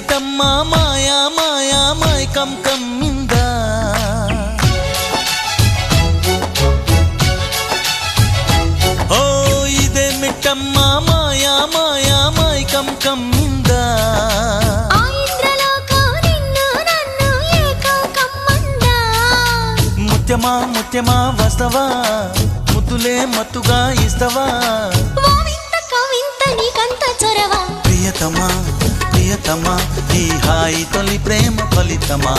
ఇదేమిటమ్మా మాయా మాయా మైకం కమ్మిందా ఓ ఇదేమిటమ్మా మాయా మాయా మైకం కమ్మిందా ముత్యమా ముత్యమా వస్తవా ముద్దులే మత్తుగా ఇస్తవా ప్రియతమా ప్రియతమా ఈ హాయి తొలి ప్రేమ ఫలితమా